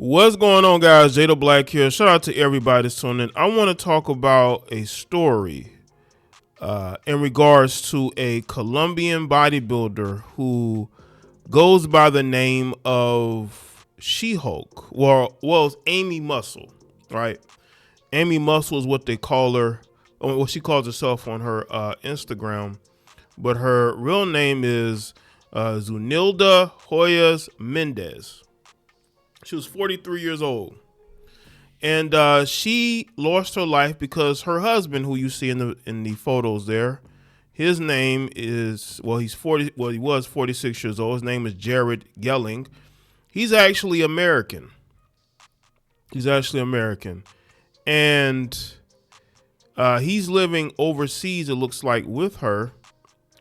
What's going on, guys? Jada Black here. Shout out to everybody that's tuning in. I want to talk about a story in regards to a Colombian bodybuilder who goes by the name of She-Hulk. Well, it's Amy Muscle, right? Amy Muscle is what they call her, what she calls herself on her Instagram, but her real name is Zunilda Hoyas Mendez. She was 43 years old, and she lost her life because her husband, who you see in the photos there, his name is, he was 46 years old. His name is Jaye. He's actually American. And he's living overseas, it looks like, with her,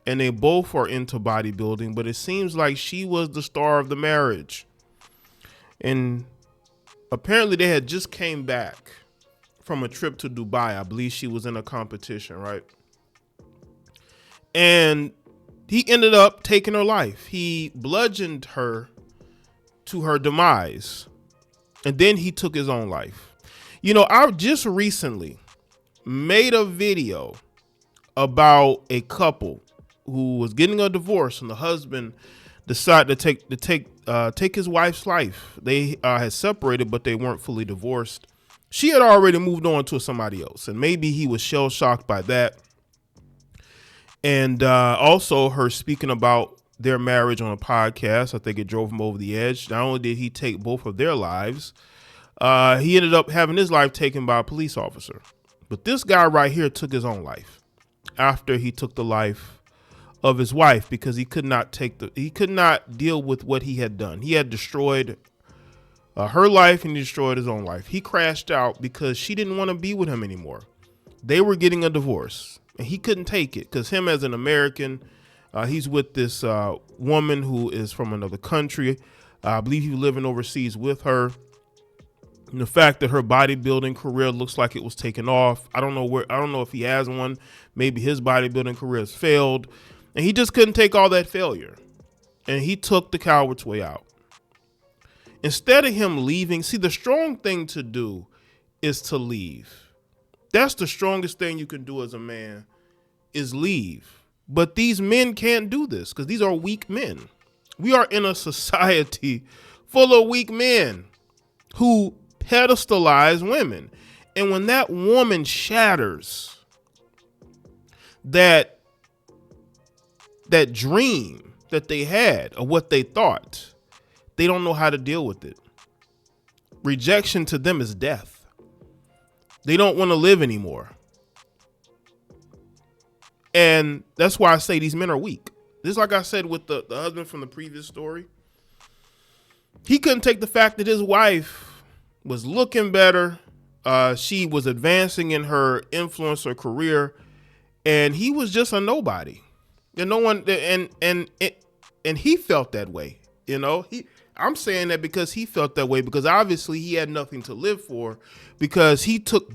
and they both are into bodybuilding, but it seems like she was the star of the marriage. And apparently they had just came back from a trip to Dubai. I believe she was in a competition, right? And he ended up taking her life. He bludgeoned her to her demise, and then he took his own life. You know, I just recently made a video about a couple who was getting a divorce, and the husband decided to take his wife's life. They had separated, but they weren't fully divorced. She had already moved on to somebody else, and maybe he was shell shocked by that. And also her speaking about their marriage on a podcast, I think it drove him over the edge. Not only did he take both of their lives, he ended up having his life taken by a police officer. But this guy right here took his own life after he took the life of his wife, because he could not deal with what he had done. He had destroyed her life, and he destroyed his own life. He crashed out because she didn't want to be with him anymore. They were getting a divorce, and he couldn't take it because him as an American, he's with this woman who is from another country. I believe he was living overseas with her. And the fact that her bodybuilding career looks like it was taken off. I don't know if he has one. Maybe his bodybuilding career has failed. And he just couldn't take all that failure. And he took the coward's way out. Instead of him leaving, see, the strong thing to do is to leave. That's the strongest thing you can do as a man, is leave. But these men can't do this because these are weak men. We are in a society full of weak men who pedestalize women. And when that woman shatters that dream that they had of what they thought, they don't know how to deal with it. Rejection to them is death. They don't want to live anymore. And that's why I say these men are weak. This, like I said with the husband from the previous story, he couldn't take the fact that his wife was looking better. She was advancing in her influencer career, and he was just a nobody. And no one, and he felt that way. You know, I'm saying that because he felt that way, because obviously he had nothing to live for, because he took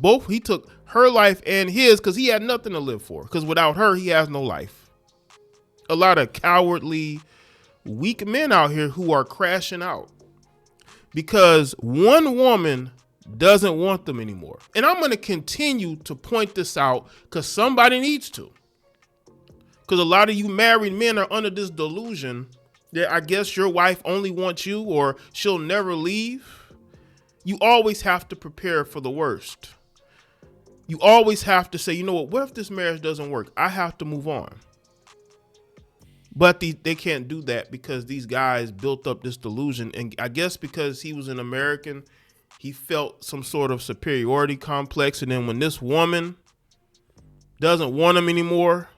her life and his, because he had nothing to live for, because without her, he has no life. A lot of cowardly, weak men out here who are crashing out because one woman doesn't want them anymore. And I'm going to continue to point this out because somebody needs to. Because a lot of you married men are under this delusion that I guess your wife only wants you or she'll never leave. You always have to prepare for the worst. You always have to say, you know what if this marriage doesn't work? I have to move on. But they can't do that because these guys built up this delusion. And I guess because he was an American, he felt some sort of superiority complex. And then when this woman doesn't want him anymore,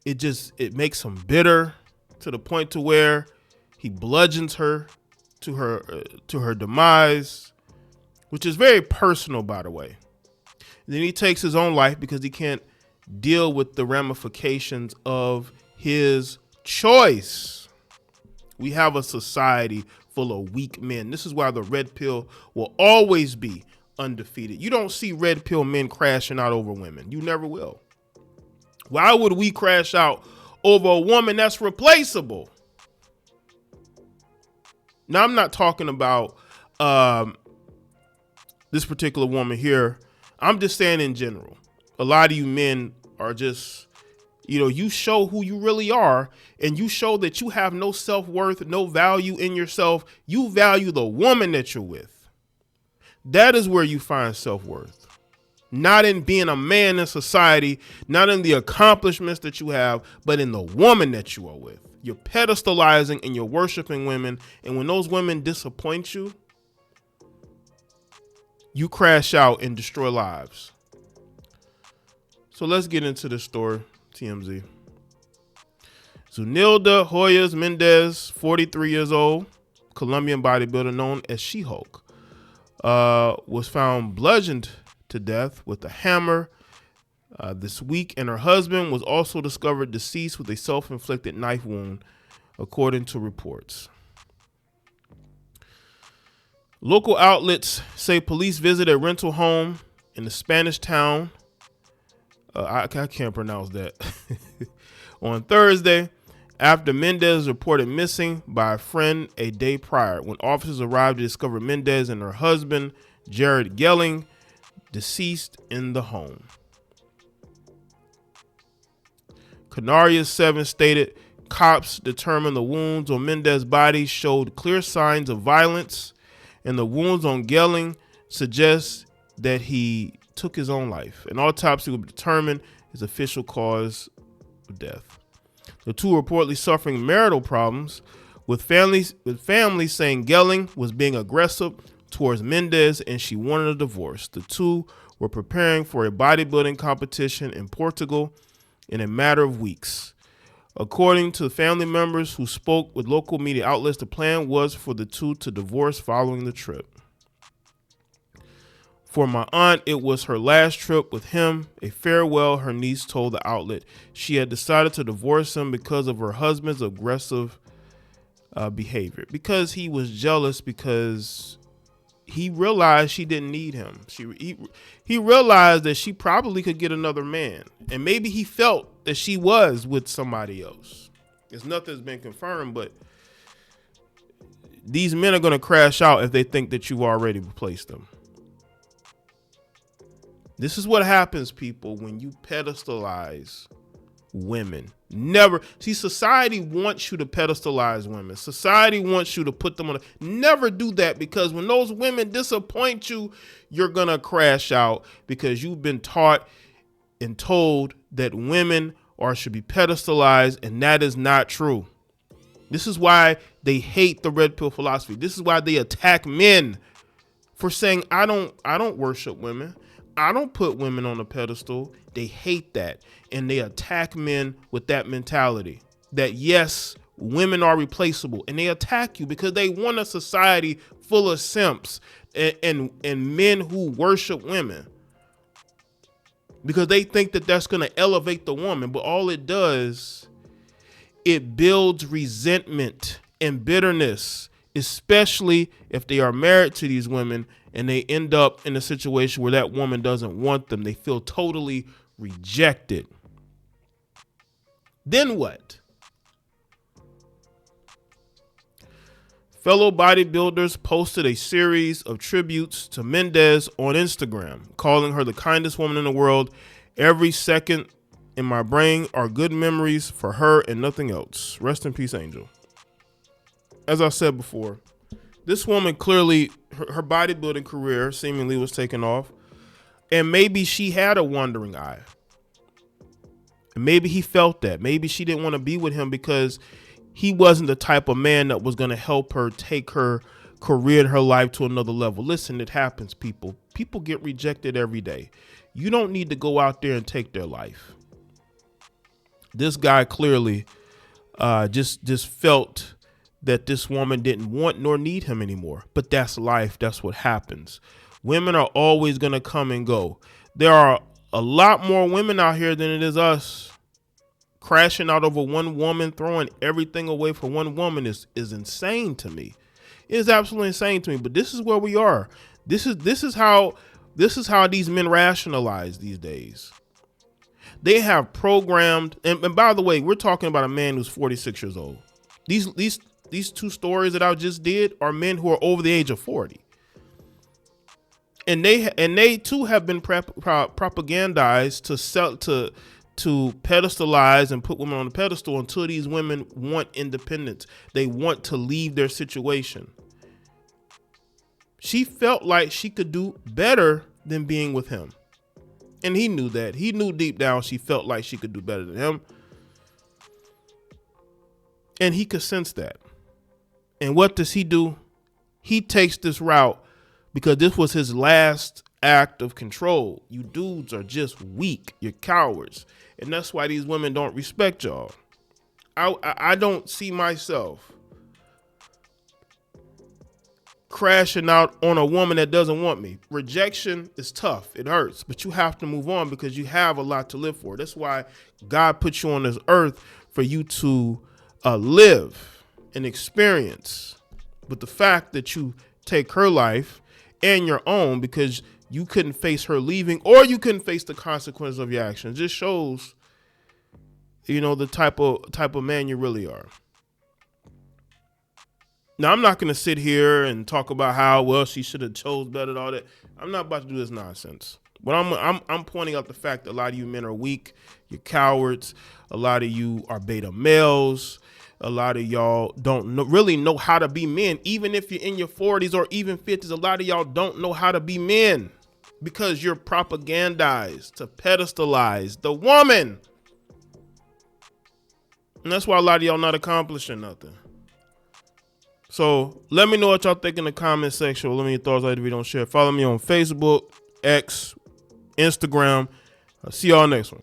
it makes him bitter to the point to where he bludgeons her to her demise, which is very personal, by the way. And then he takes his own life because he can't deal with the ramifications of his choice. We have a society full of weak men. This is why the red pill will always be undefeated. You don't see red pill men crashing out over women. You never will. Why would we crash out over a woman that's replaceable? Now, I'm not talking about this particular woman here. I'm just saying in general, a lot of you men are just, you show who you really are, and you show that you have no self-worth, no value in yourself. You value the woman that you're with. That is where you find self-worth. Not in being a man in society, not in the accomplishments that you have, but in the woman that you are with. You're pedestalizing and you're worshiping women. And when those women disappoint you, you crash out and destroy lives. So let's get into the story, TMZ. Zunilda Hoyas Mendez, 43 years old, Colombian bodybuilder known as She-Hulk, was found bludgeoned to death with a hammer this week, and her husband was also discovered deceased with a self-inflicted knife wound, according to reports. Local outlets say police visited a rental home in the Spanish town. I can't pronounce that. On Thursday, after Mendez was reported missing by a friend a day prior. When officers arrived to discover Mendez and her husband, Jared Gelling, deceased in the home. Canarias 7 stated cops determined the wounds on Mendez's body showed clear signs of violence, and the wounds on Gelling suggest that he took his own life. An autopsy will determine his official cause of death. The two are reportedly suffering marital problems, with families saying Gelling was being aggressive towards Mendez and she wanted a divorce. The two were preparing for a bodybuilding competition in Portugal in a matter of weeks. According to family members who spoke with local media outlets, the plan was for the two to divorce following the trip. For my aunt, it was her last trip with him, a farewell, her niece told the outlet. She had decided to divorce him because of her husband's aggressive behavior, because he was jealous, because he realized she didn't need him. He realized that she probably could get another man, and maybe he felt that she was with somebody else. There's nothing's been confirmed, but these men are going to crash out if they think that you've already replaced them. This is what happens, people, when you pedestalize women. Never. See, society wants you to pedestalize women. Society wants you to put them on. Never do that, because when those women disappoint you, you're going to crash out, because you've been taught and told that women should be pedestalized, and that is not true. This is why they hate the red pill philosophy. This is why they attack men for saying, I don't worship women. I don't put women on a pedestal. They hate that, and they attack men with that mentality that, yes, women are replaceable, and they attack you because they want a society full of simps and men who worship women, because they think that that's going to elevate the woman. But all it does, it builds resentment and bitterness, especially if they are married to these women and they end up in a situation where that woman doesn't want them. They feel totally rejected. Then what? Fellow bodybuilders posted a series of tributes to Mendez on Instagram, calling her the kindest woman in the world. Every second in my brain are good memories for her and nothing else. Rest in peace, Angel. As I said before, this woman clearly, her bodybuilding career seemingly was taken off, and maybe she had a wandering eye. And maybe he felt that. Maybe she didn't want to be with him because he wasn't the type of man that was going to help her take her career and her life to another level. Listen, it happens, people. People get rejected every day. You don't need to go out there and take their life. This guy clearly just felt that this woman didn't want nor need him anymore. But that's life. That's what happens. Women are always going to come and go. There are a lot more women out here than it is us. Crashing out over one woman, throwing everything away for one woman is insane to me. It is absolutely insane to me. But this is where we are. This is how these men rationalize these days. They have programmed, and by the way, we're talking about a man who's 46 years old. These these two stories that I just did are men who are over the age of 40. And they too have been propagandized to pedestalize and put women on the pedestal until these women want independence. They want to leave their situation. She felt like she could do better than being with him. And he knew that. He knew deep down she felt like she could do better than him. And he could sense that. And what does he do? He takes this route because this was his last act of control. You dudes are just weak. You're cowards. And that's why these women don't respect y'all. I don't see myself crashing out on a woman that doesn't want me. Rejection is tough. It hurts, but you have to move on because you have a lot to live for. That's why God put you on this earth for you to live and experience. But the fact that you take her life and your own because you couldn't face her leaving or you couldn't face the consequences of your actions just shows, the type of man you really are. Now, I'm not going to sit here and talk about how, well, she should have chose better and all that. I'm not about to do this nonsense. But I'm pointing out the fact that a lot of you men are weak. You're cowards. A lot of you are beta males. A lot of y'all don't really know how to be men. Even if you're in your 40s or even 50s, a lot of y'all don't know how to be men because you're propagandized to pedestalize the woman. And that's why a lot of y'all not accomplishing nothing. So let me know what y'all think in the comment section. Let me know your thoughts. Like the video, don't share. Follow me on Facebook, X, Instagram. I'll see y'all next one.